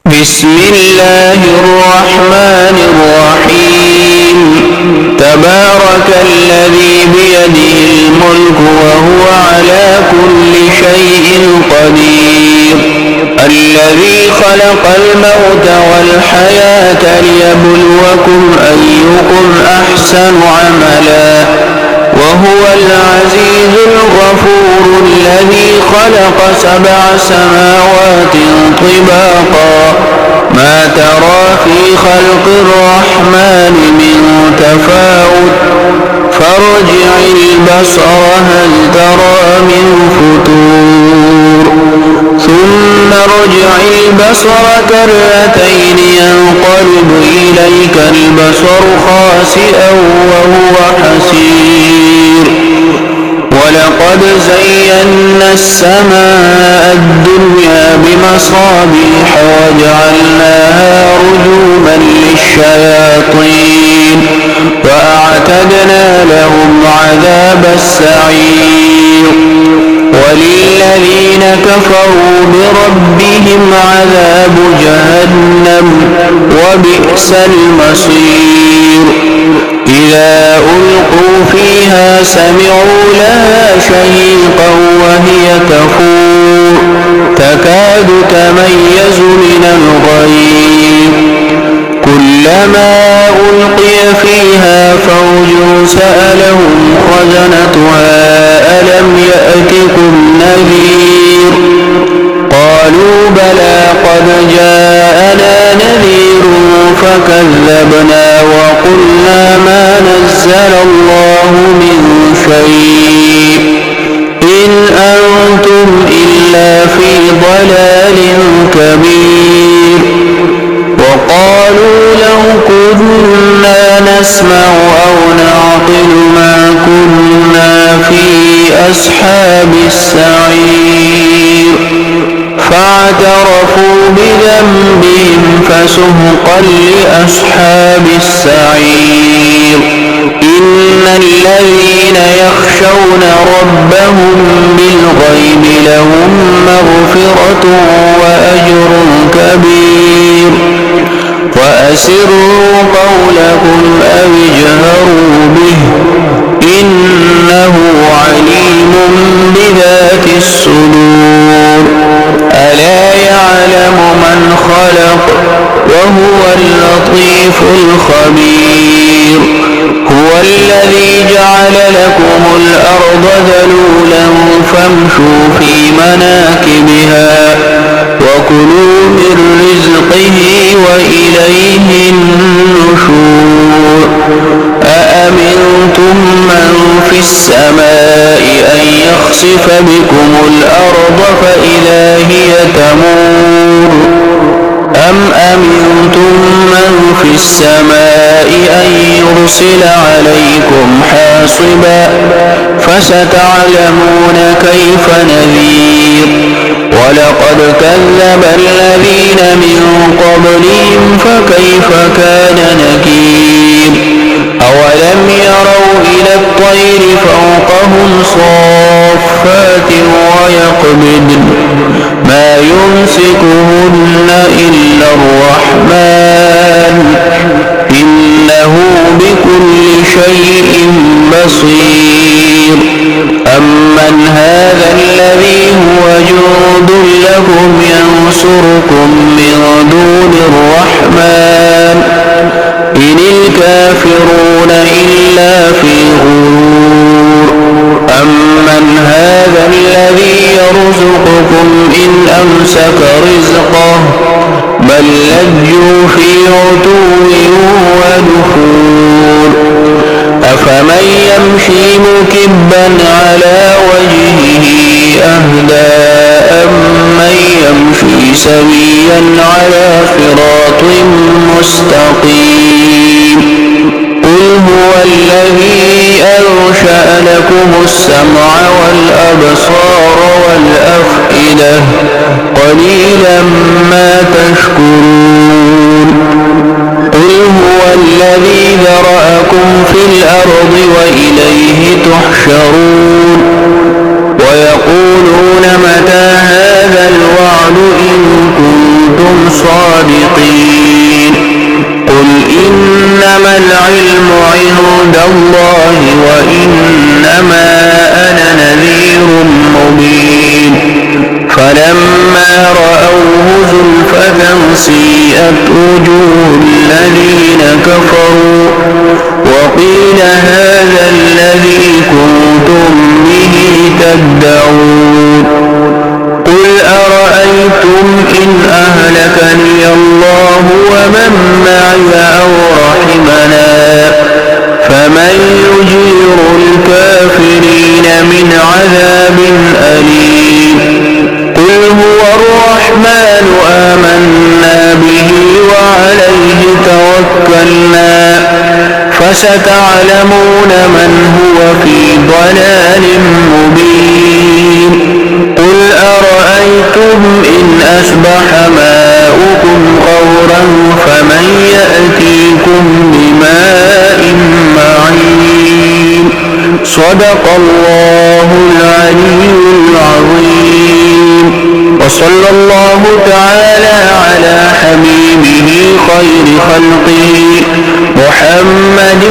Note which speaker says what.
Speaker 1: بسم الله الرحمن الرحيم. تبارك الذي بيده الملك وهو على كل شيء قدير. الذي خلق الموت والحياة ليبلوكم أيكم أحسن عملا وهو العزيز الغفور. الذي خلق 7 سماوات طباقا ما ترى في خلق الرحمن من تفاوت فارجع البصر هل ترى من فطور ثم ارجع البصر كرتين ينقلب إليك البصر خاسئا وهو حسير. ولقد زينا السماء الدنيا بمصابيح وجعلناها رجوما للشياطين وأعتدنا لهم عذاب السعير. وللذين كفروا بربهم عذاب جهنم وبئس المصير. إذا ألقوا فيها سمعوا لها شهيقا وهي تفور تكاد تميز من الغيظ. كلما ألقي فيها فوج سألهم خزنتها ألم يأتكم نذير قالوا بلى قد جاءنا نذير فكذبنا وقلنا ما نزل الله من شيء إن أنتم إلا في ضلال كبير. وقالوا لو كنا نسمع أو نعقل ما كنا في أصحاب السعير فاعترفوا بذنبهم فسحقا لأصحاب السعير. إن الذين يخشون ربهم بالغيب لهم مغفرة وأجر كبير. وأسروا قولكم أو اجهروا به إنه عليم بذات الصدور. ألا يعلم من خلق وهو اللطيف الخبير. هو الذي جعل لكم الأرض ذلولا فامشوا في مناكبها وكلوا من رزقه وإليه النشور. أأمنتم من في السماء أن يخسف بكم الأرض فإذا هي تمور أم أمنتم من في السماء أن يرسل عليكم حاصبا فستعلمون كيف نذير. ولقد كذب الذين من قبلهم فكيف كان نكير. أولم يروا إلى الطير فوقهم صافات ويقبضن ما يمسكهن إلا الرحمن إنه بكل شيء بصير. أمن هذا الذي هو جند لكم ينصركم من دون الرحمن إن الكافرون إلا في غرور. أمن هذا الذي يرزقكم إن أمسك رزقه بل لجوا في عتو ونفور. أفمن يمشي مكبا على وجهه أهدى أمن يمشي سويا على صراط مستقيم. قل هو الذي أنشأ لكم السمع والأبصار والأفئدة قليلا ما تشكرون. قل هو الذي ذرأكم في الأرض وإليه تحشرون. ويقولون متى هذا الوعد إن كنتم صادقين الصادقين قل إنما العلم عند الله وإنما أنا نذير مبين فلما رأوه زلفة سيئت وجوه الذين كفروا وقيل هذا الذي كنتم به تدعون قل أرأيتم إن أهلكني الله ومن معي أو رحمنا فمن يجير الكافرين من عذاب أليم قل هو الرحمن آمنا به وعليه توكلنا فستعلمون من هو في ضلال مبين قل أرأيتم إن أصبح ماؤكم غورا فمن يأتيكم بماء معين صدق الله العلي العظيم وصلى الله تعالى على حبيبه خير خلقه محمد